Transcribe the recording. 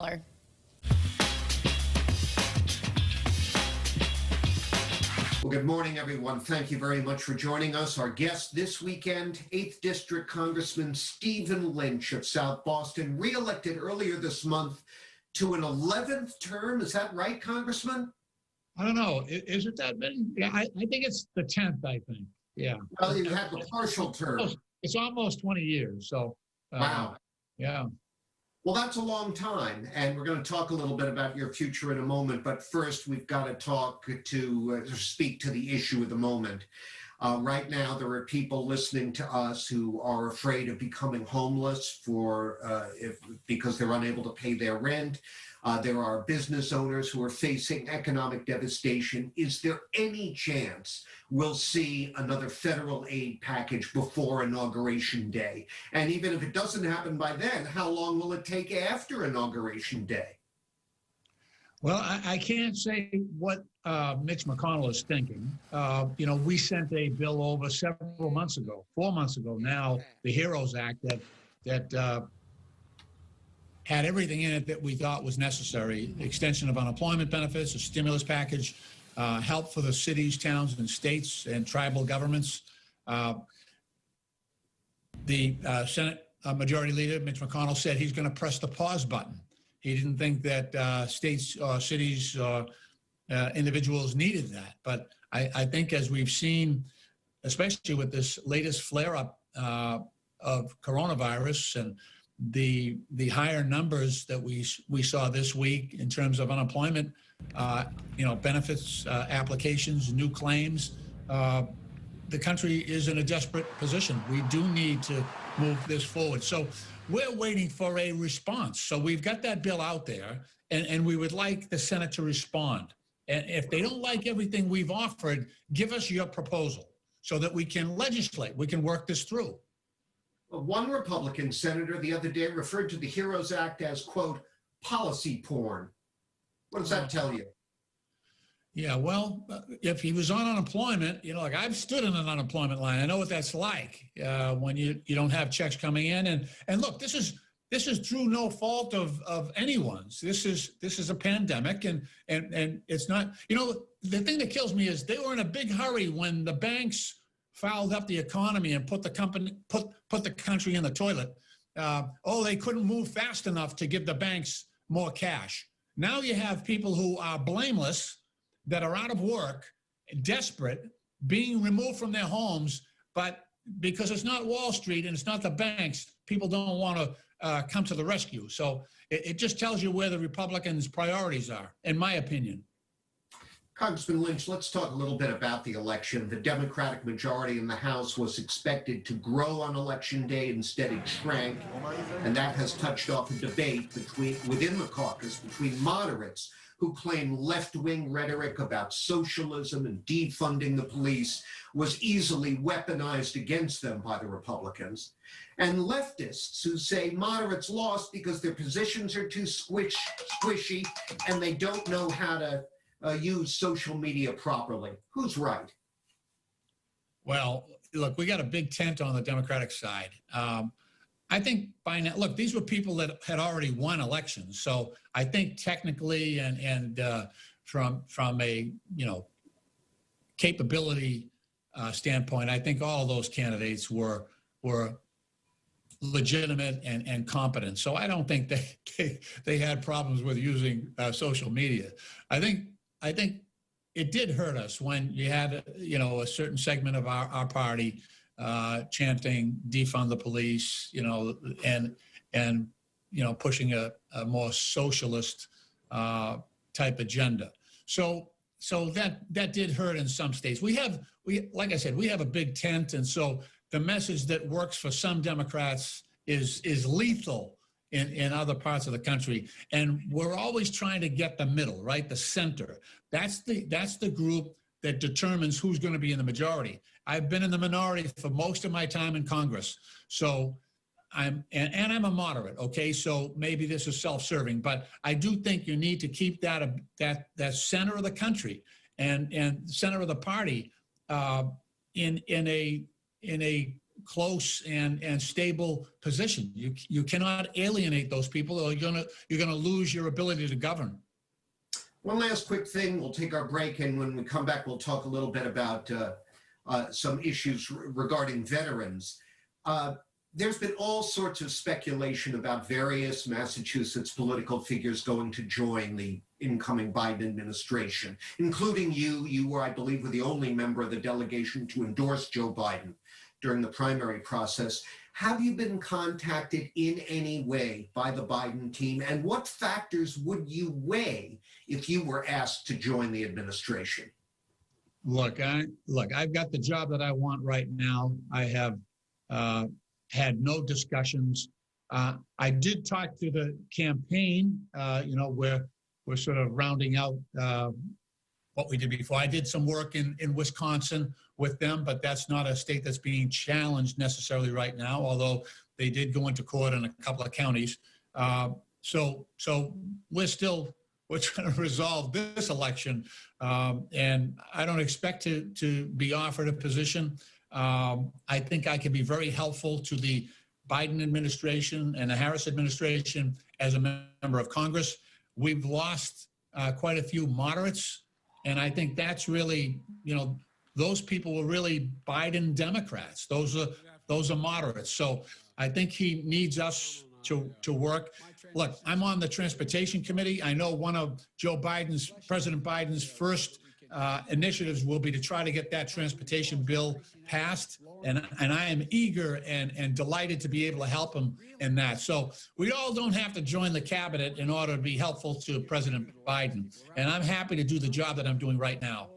Keller. Well, good morning, everyone. Thank you very much for joining us. Our guest this weekend, 8th District Congressman Stephen Lynch of South Boston, re-elected earlier this month to an 11th term. Is that right, Congressman? I don't know. Is it that many? Yeah, I think it's the 10th, I think. Yeah. Well, you had the partial term. It's almost 20 years. So, Wow. Yeah. Well, that's a long time, and we're going to talk a little bit about your future in a moment. But first, we've got to talk to speak to the issue of the moment. Right now, there are people listening to us who are afraid of becoming homeless because they're unable to pay their rent. There are business owners who are facing economic devastation. Is there any chance we'll see another federal aid package before Inauguration Day? And even if it doesn't happen by then, how long will it take after Inauguration Day? Well, I can't say what Mitch McConnell is thinking. We sent a bill over several months ago, 4 months ago now, the HEROES Act that had everything in it that we thought was necessary: extension of unemployment benefits, a stimulus package, help for the cities, towns, and states and tribal governments. The Senate Majority Leader, Mitch McConnell, said he's going to press the pause button. He didn't think that states or cities or individuals needed that. But I think, as we've seen, especially with this latest flare-up of coronavirus and the higher numbers that we saw this week in terms of unemployment, benefits applications, new claims, the country is in a desperate position. We do need to move this forward. So we're waiting for a response. So we've got that bill out there, and we would like the Senate to respond. And if they don't like everything we've offered, give us your proposal so that we can legislate, we can work this through. One Republican senator the other day referred to the HEROES Act as, quote, policy porn. What does that tell you? Yeah, well, if he was on unemployment, like I've stood in an unemployment line. I know what that's like when you don't have checks coming in. And look, this is through no fault of anyone's. This is a pandemic, and it's not. The thing that kills me is they were in a big hurry when the banks fouled up the economy and put the country in the toilet. They couldn't move fast enough to give the banks more cash. Now you have people who are blameless, that are out of work, desperate, being removed from their homes, but because it's not Wall Street and it's not the banks, people don't want to come to the rescue. So it just tells you where the Republicans' priorities are, in my opinion. Congressman Lynch, let's talk a little bit about the election. The Democratic majority in the House was expected to grow on Election Day. Instead, it shrank, and that has touched off a debate within the caucus between moderates who claim left-wing rhetoric about socialism and defunding the police was easily weaponized against them by the Republicans, and leftists who say moderates lost because their positions are too squishy and they don't know how to use social media properly. Who's right? Well, look, we got a big tent on the Democratic side. I think by now, look, these were people that had already won elections. So I think technically and from a capability standpoint, I think all of those candidates were legitimate and competent. So I don't think they had problems with using social media. I think it did hurt us when you had a certain segment of our party chanting defund the police, and pushing a more socialist type agenda. So that did hurt in some states. Like I said, we have a big tent, and so the message that works for some Democrats is lethal in other parts of the country. And we're always trying to get the middle, right? The center. That's the group that determines who's going to be in the majority. I've been in the minority for most of my time in Congress. So I'm a moderate, okay? So maybe this is self-serving, but I do think you need to keep that center of the country and center of the party in a close and stable position. You cannot alienate those people, or you're gonna lose your ability to govern. One last quick thing. We'll take our break, and when we come back, we'll talk a little bit about some issues regarding veterans. There's been all sorts of speculation about various Massachusetts political figures going to join the incoming Biden administration, including you. You were, I believe, the only member of the delegation to endorse Joe Biden during the primary process. Have you been contacted in any way by the Biden team? And what factors would you weigh if you were asked to join the administration? Look, I've got the job that I want right now. I have had no discussions. I did talk to the campaign, where we're sort of rounding out what we did before. I did some work in Wisconsin with them, but that's not a state that's being challenged necessarily right now, although they did go into court in a couple of counties. So we're trying to resolve this election, and I don't expect to be offered a position. I think I can be very helpful to the Biden administration and the Harris administration as a member of Congress. We've lost quite a few moderates, and I think that's really, those people were really Biden Democrats. Those are moderates. So I think he needs us to work. Look, I'm on the Transportation Committee. I know one of President Biden's first initiatives will be to try to get that transportation bill passed, and I am eager and delighted to be able to help him in that. So we all don't have to join the cabinet in order to be helpful to President Biden, and I'm happy to do the job that I'm doing right now.